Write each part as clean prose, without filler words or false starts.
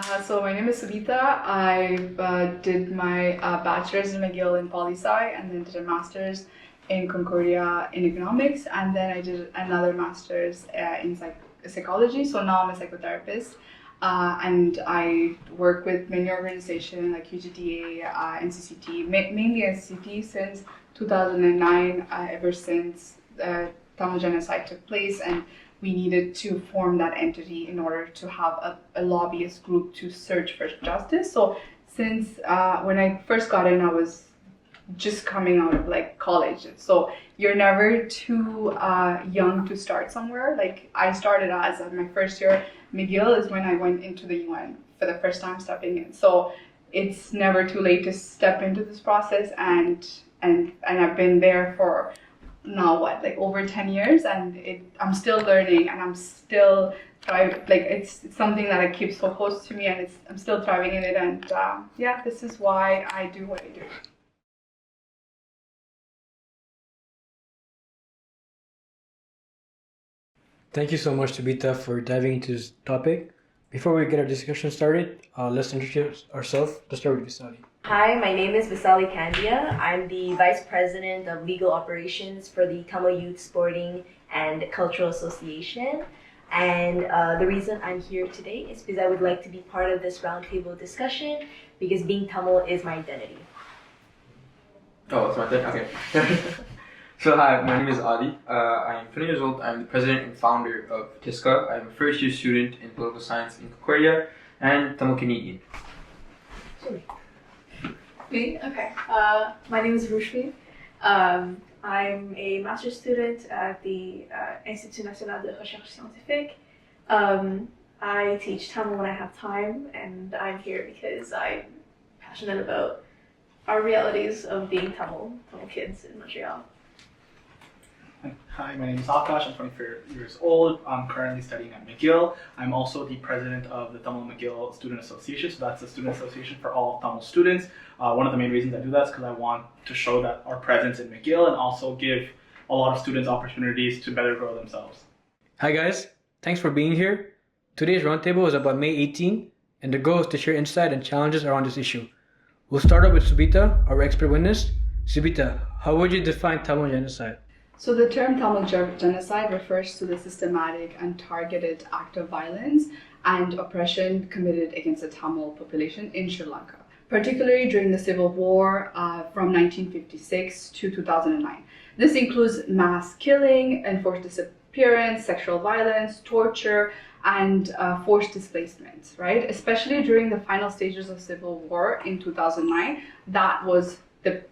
So my name is Subitha. I did my bachelor's in McGill in poli-sci and then did a master's in Concordia in economics, and then I did another master's in psychology. So now I'm a psychotherapist, and I work with many organizations like UGTA, NCCT, mainly NCCT since 2009, ever since the Tamil Genocide took place, and we needed to form that entity in order to have a lobbyist group to search for justice. So since when I first got in, I was just coming out of like college. So you're never too young to start somewhere. Like I started as my first year, McGill is when I went into the UN for the first time stepping in. So it's never too late to step into this process, and I've been there for now what, like over 10 years, and I'm still learning, and I'm still it's something that keeps so close to me, and I'm still thriving in it, and yeah, this is why I do what I do. Thank you so much, Subitha, for diving into this topic. Before we get our discussion started, let's introduce ourselves. Let's start with Visali. Hi, my name is Visali Kandia. I'm the Vice President of Legal Operations for the Tamil Youth Sporting and Cultural Association. And the reason I'm here today is because I would like to be part of this roundtable discussion because being Tamil is my identity. Oh, it's my turn? Okay. So hi, my name is Adi. I'm 20 years old. I'm the president and founder of TISCA. I'm a first year student in political science in Concordia and Tamil Canadian. Me? Okay. My name is Rushmi. I'm a master's student at the Institut National de Recherche Scientifique. I teach Tamil when I have time, and I'm here because I'm passionate about our realities of being Tamil kids in Montreal. Hi, my name is Akash. I'm 24 years old. I'm currently studying at McGill. I'm also the president of the Tamil McGill Student Association. So that's the student association for all Tamil students. One of the main reasons I do that is because I want to show that our presence in McGill and also give a lot of students opportunities to better grow themselves. Hi, guys. Thanks for being here. Today's roundtable is about May 18, and the goal is to share insight and challenges around this issue. We'll start off with Subitha, our expert witness. Subitha, how would you define Tamil genocide? So the term Tamil genocide refers to the systematic and targeted act of violence and oppression committed against the Tamil population in Sri Lanka, particularly during the civil war from 1956 to 2009. This includes mass killing, enforced disappearance, sexual violence, torture, and forced displacement, right? Especially during the final stages of civil war in 2009, that was the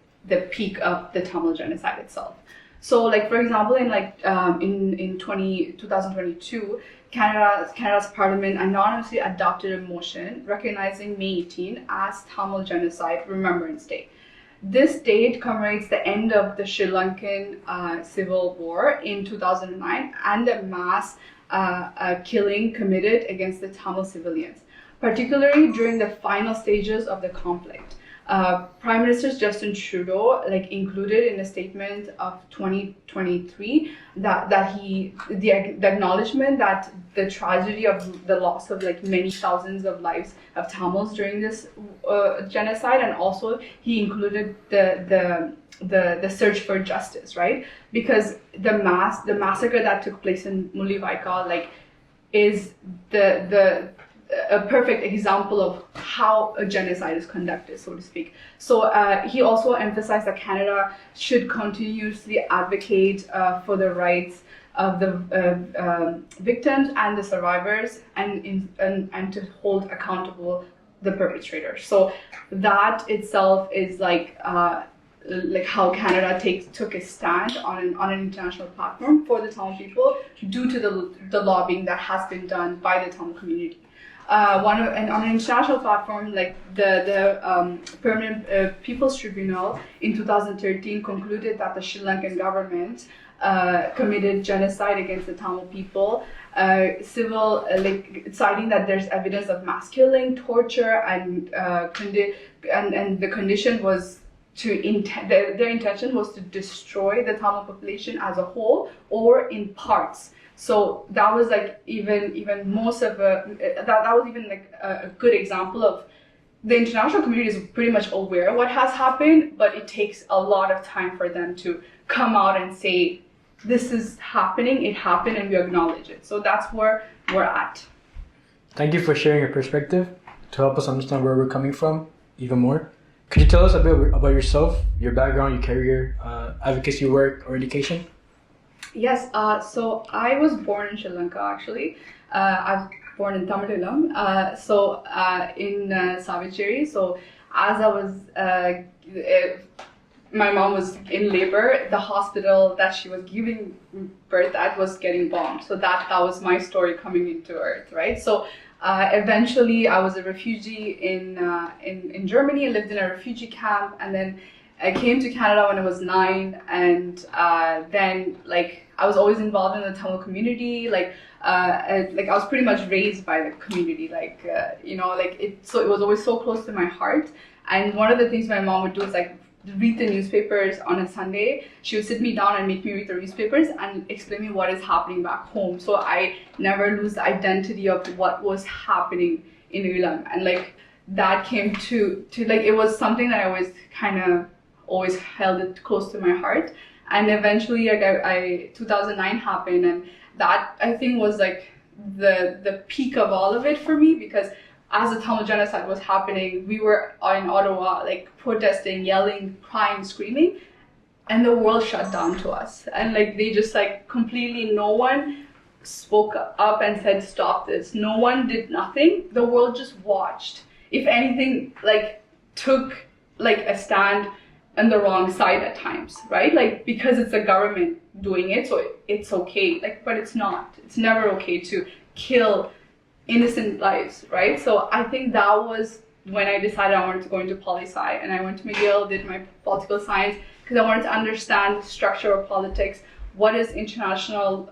peak of the Tamil genocide itself. So, like for example, in 2022, Canada's Parliament anonymously adopted a motion recognizing May 18 as Tamil Genocide Remembrance Day. This date commemorates the end of the Sri Lankan civil war in 2009 and the mass killing committed against the Tamil civilians, particularly during the final stages of the conflict. Prime Minister Justin Trudeau included in a statement of 2023 that the acknowledgement that the tragedy of the loss of many thousands of lives of Tamils during this genocide, and also he included the search for justice, right? Because the massacre that took place in Mullivaikkal is a perfect example of how a genocide is conducted, so to speak. So he also emphasized that Canada should continuously advocate for the rights of the victims and the survivors, and to hold accountable the perpetrators. So that itself is how Canada took a stand on an international platform for the Tamil people due to the lobbying that has been done by the Tamil community. And on an international platform, the Permanent People's Tribunal in 2013 concluded that the Sri Lankan government committed genocide against the Tamil people, citing that there's evidence of mass killing, torture, and the condition was their intention was to destroy the Tamil population as a whole or in parts, So that was like even most of that was even like a good example of the international community is pretty much aware of what has happened, but it takes a lot of time for them to come out and say, this is happening, it happened, and we acknowledge it. So that's where we're at. Thank you for sharing your perspective to help us understand where we're coming from even more. Could you tell us a bit about yourself, your background, your career, advocacy work, or education? Yes, so I was born in Sri Lanka actually. I was born in Tamil in Savitchery. So as I was, my mom was in labor, the hospital that she was giving birth at was getting bombed. So that was my story coming into Earth, right? So eventually I was a refugee in Germany. I lived in a refugee camp, and then I came to Canada when I was 9, and then like I was always involved in the Tamil community. I was pretty much raised by the community, so it was always so close to my heart. And one of the things my mom would do is like read the newspapers on a Sunday. She would sit me down and make me read the newspapers and explain me what is happening back home. So I never lose the identity of what was happening in Ulam. And like that came to like, it was something that I always held it close to my heart. And eventually like 2009 happened, and that I think was like the peak of all of it for me, because as the Tamil Genocide was happening, we were in Ottawa, like protesting, yelling, crying, screaming, and the world shut down to us. And like they just like completely, no one spoke up and said, stop this. No one did nothing. The world just watched. If anything, like took like a stand on the wrong side at times, right? Like because it's the government doing it, so it's okay. Like, but it's not. It's never okay to kill innocent lives, right? So I think that was when I decided I wanted to go into poli-sci, and I went to McGill, did my political science, because I wanted to understand the structure of politics, what is international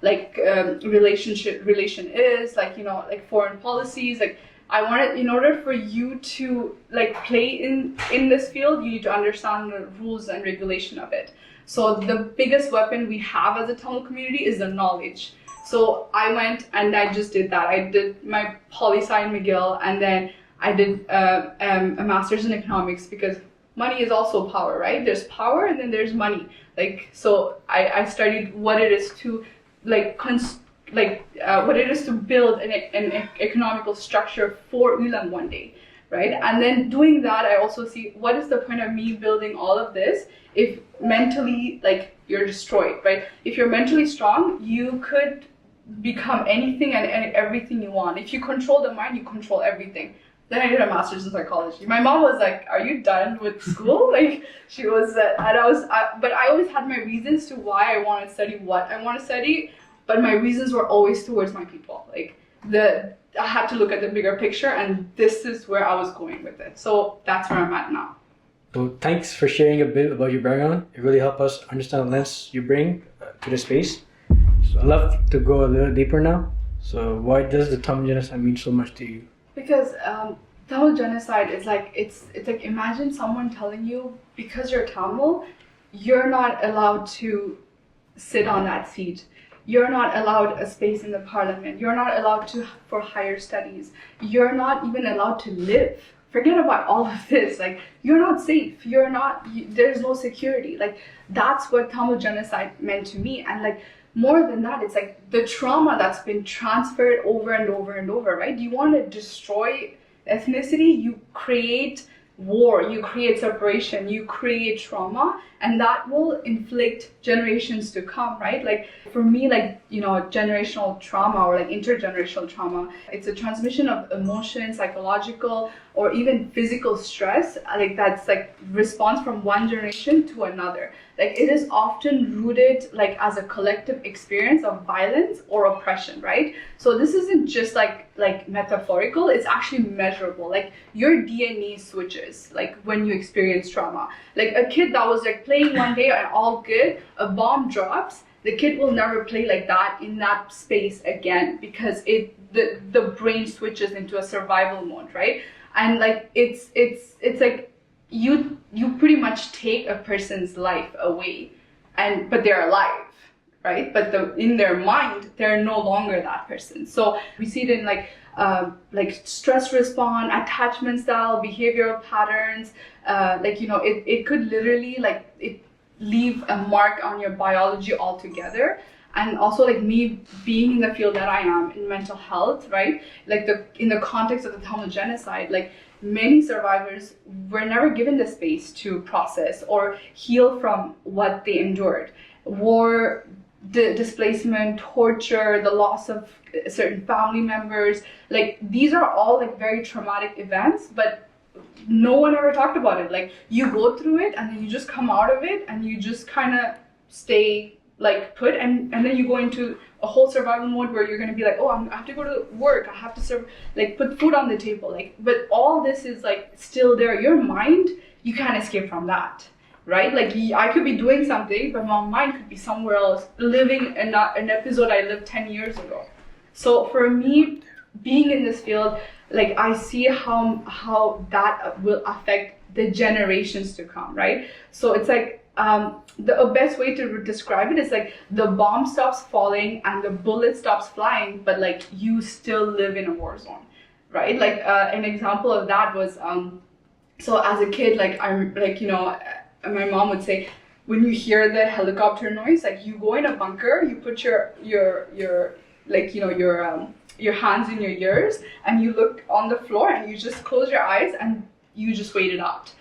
relation is, like foreign policies. Like I wanted, in order for you to like play in this field, you need to understand the rules and regulation of it. So the biggest weapon we have as a Tamil community is the knowledge. So I went and I just did that. I did my poli-sci in McGill, and then I did a master's in economics, because money is also power, right? There's power and then there's money. Like, so I studied what it is to what it is to build an economical structure for Ulam one day, right? And then doing that, I also see what is the point of me building all of this if mentally, like, you're destroyed, right? If you're mentally strong, you could become anything and everything you want. If you control the mind, you control everything. Then I did a master's in psychology. My mom was like, "Are you done with school?" Like she was, but I always had my reasons to why I want to study what I want to study. But my reasons were always towards my people. Like I had to look at the bigger picture, and this is where I was going with it. So that's where I'm at now. So thanks for sharing a bit about your background. It really helped us understand the lens you bring to the space. So I'd love to go a little deeper now. So why does the Tamil Genocide mean so much to you? Because Tamil Genocide is like, it's like, imagine someone telling you, because you're Tamil, you're not allowed to sit on that seat. You're not allowed a space in the parliament. You're not allowed for higher studies. You're not even allowed to live. Forget about all of this. Like, you're not safe. There's no security. Like, that's what Tamil Genocide meant to me. And like, more than that, it's like the trauma that's been transferred over and over and over, right? You want to destroy ethnicity, you create war, you create separation, you create trauma, and that will inflict generations to come, right? Like for me, like, generational trauma or like intergenerational trauma, it's a transmission of emotion, psychological or even physical stress, like that's like response from one generation to another. Like it is often rooted like as a collective experience of violence or oppression, right? So this isn't just like metaphorical, it's actually measurable. Like your DNA switches like when you experience trauma. Like a kid that was like playing one day and all good, a bomb drops, the kid will never play like that in that space again, because the brain switches into a survival mode, right? And like it's like you pretty much take a person's life away, but they're alive, right? But in their mind, they're no longer that person. So we see it in like stress response, attachment style, behavioral patterns. It could literally leave a mark on your biology altogether. And also, like, me being in the field that I am in mental health, right? Like, in the context of the Tamil Genocide, like, many survivors were never given the space to process or heal from what they endured. War, displacement, torture, the loss of certain family members, like, these are all like very traumatic events, but no one ever talked about it. Like, you go through it and then you just come out of it and you just kind of stay like put, and then you go into a whole survival mode where you're going to be like, oh, I have to go to work, I have to serve, like, put food on the table, like, but all this is like still there. Your mind, you can't escape from that, right? Like, I could be doing something, but my mind could be somewhere else, living an episode I lived 10 years ago. So for me, being in this field, like, I see how that will affect the generations to come, right? So it's like, the best way to describe it is like the bomb stops falling and the bullet stops flying, but like you still live in a war zone, right? Like, an example of that was, so as a kid, like, I'm like, my mom would say, when you hear the helicopter noise, like, you go in a bunker, you put your like, your hands in your ears and you look on the floor and you just close your eyes and you just wait it out.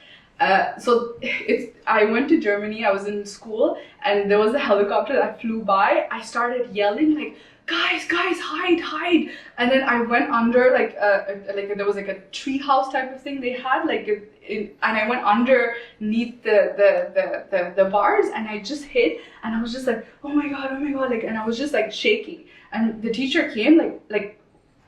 I went to Germany, I was in school, and there was a helicopter that flew by. I started yelling, like, guys, hide. And then I went under, there was like a tree house type of thing they had, and I went underneath the bars, and I just hid, and I was just like, oh my god, like, and I was just like shaking. And the teacher came,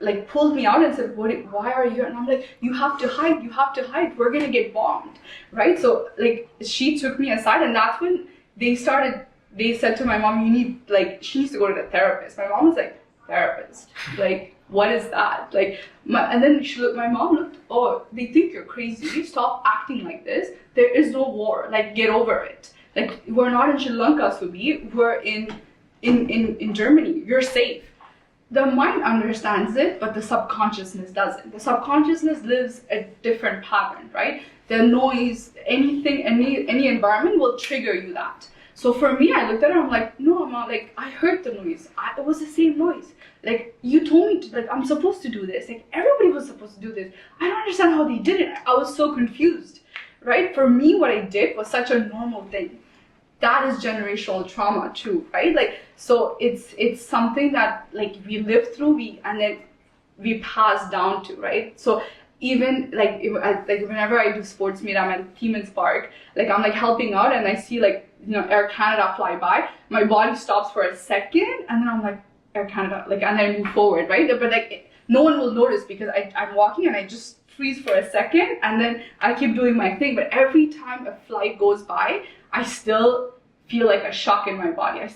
like pulled me out and said, why are you here? And I'm like, you have to hide, we're gonna get bombed, right? So like, she took me aside, and that's when they said to my mom, she needs to go to the therapist. My mom was like, therapist? Like, what is that? Like, and then my mom looked, oh, they think you're crazy, stop acting like this, there is no war, like, get over it. Like, we're not in Sri Lanka, Subi, we're in Germany, you're safe. The mind understands it, but the subconsciousness doesn't. The subconsciousness lives a different pattern, right? The noise, any environment will trigger you that. So for me, I looked at it, I'm like, no, Mama, like, I heard the noise. It was the same noise. Like, you told me to, like, I'm supposed to do this. Like, everybody was supposed to do this. I don't understand how they did it. I was so confused, right? For me, what I did was such a normal thing. That is generational trauma too, right? Like, so it's something that, like, we live through, and then we pass down to, right? So even like, whenever I do sports meet, I'm at Teamins Park, like, I'm like helping out, and I see, like, Air Canada fly by, my body stops for a second, and then I'm like, Air Canada, like, and then I move forward, right? But like, no one will notice because I'm walking and I just freeze for a second, and then I keep doing my thing. But every time a flight goes by, I still feel like a shock in my body. And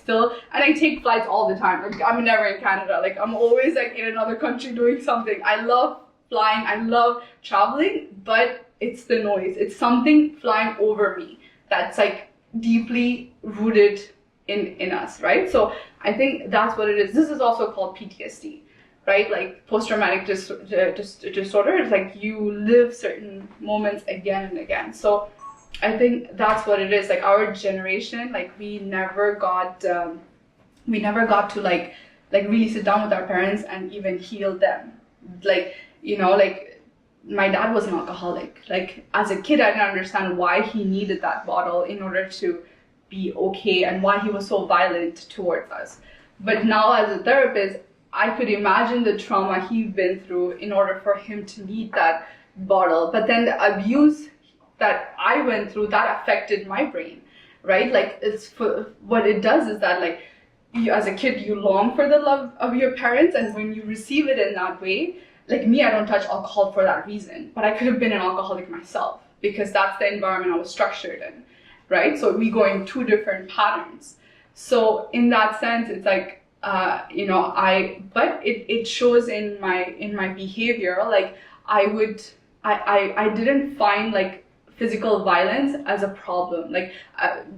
I take flights all the time. Like, I'm never in Canada. Like, I'm always like in another country doing something. I love flying, I love traveling, but it's the noise. It's something flying over me that's like deeply rooted in us, right? So I think that's what it is. This is also called PTSD, right? Like, post-traumatic disorder is like you live certain moments again and again. So I think that's what it is. Like, our generation, like, we never got to like really sit down with our parents and even heal them. Like, like, my dad was an alcoholic. Like, as a kid, I didn't understand why he needed that bottle in order to be okay, and why he was so violent towards us. But now, as a therapist, I could imagine the trauma he'd been through in order for him to need that bottle. But then the abuse that I went through, that affected my brain, right? Like, what it does is that, like, you, as a kid, you long for the love of your parents, and when you receive it in that way, like me, I don't touch alcohol for that reason, but I could have been an alcoholic myself because that's the environment I was structured in, right? So we go in two different patterns. So in that sense, it's like, but it shows in my behavior. Like, I didn't find like physical violence as a problem. Like,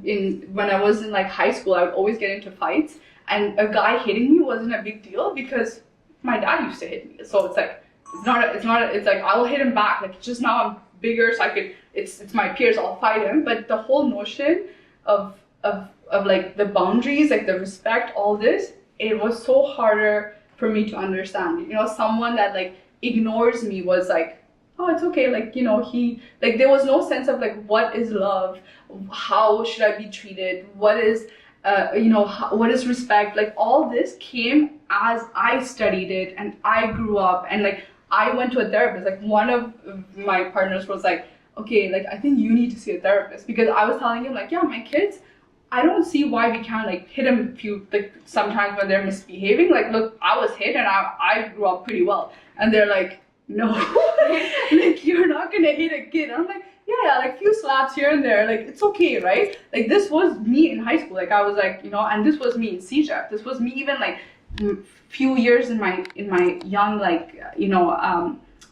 when I was in like high school, I would always get into fights, and a guy hitting me wasn't a big deal because my dad used to hit me. So it's like, it's like, I'll hit him back. Like, just now I'm bigger, so it's my peers, I'll fight him. But the whole notion of like the boundaries, like the respect, all this, it was so harder for me to understand. You know, someone that like ignores me was like, oh, it's okay. Like, you know, there was no sense of like, what is love? How should I be treated? What is, what is respect? Like, all this came as I studied it and I grew up, and like, I went to a therapist. Like, one of my partners was like, okay, like, I think you need to see a therapist, because I was telling him like, yeah, my kids, I don't see why we can't like hit them like sometimes when they're misbehaving. Like, look, I was hit and I grew up pretty well. And they're like, no, like, you're not gonna hit a kid. And I'm like, yeah, like few slaps here and there, like it's okay, right? Like, this was me in high school. Like, I was like, you know, and this was me in CJEP. This was me even like few years in my young, like,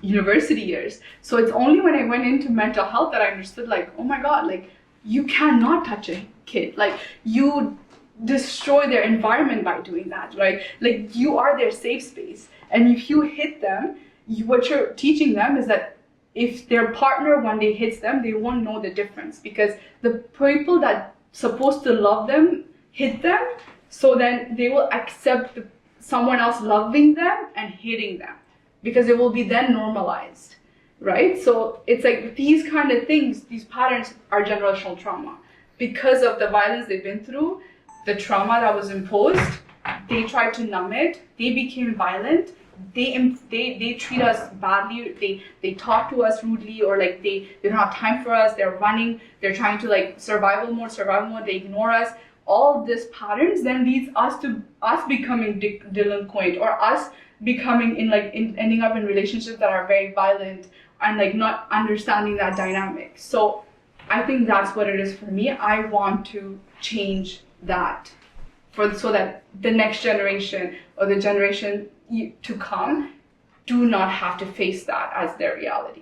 university years. So it's only when I went into mental health that I understood, like, oh my God, like, you cannot touch a kid. Like, you destroy their environment by doing that, right? Like, you are their safe space. And if you hit them, what you're teaching them is that if their partner one day hits them, they won't know the difference, because the people that supposed to love them hit them. So then they will accept someone else loving them and hitting them, because it will be then normalized, right? So it's like these kind of things, these patterns are generational trauma. Because of the violence they've been through, the trauma that was imposed, they tried to numb it, they became violent, they treat us badly, they talk to us rudely, or like they don't have time for us, they're running, they're trying to like survival mode, they ignore us. All these patterns then leads us to us becoming delinquent, or us becoming ending up in relationships that are very violent, and like not understanding that dynamic. So I think that's what it is for me. I want to change that so that the next generation or the generation to come do not have to face that as their reality.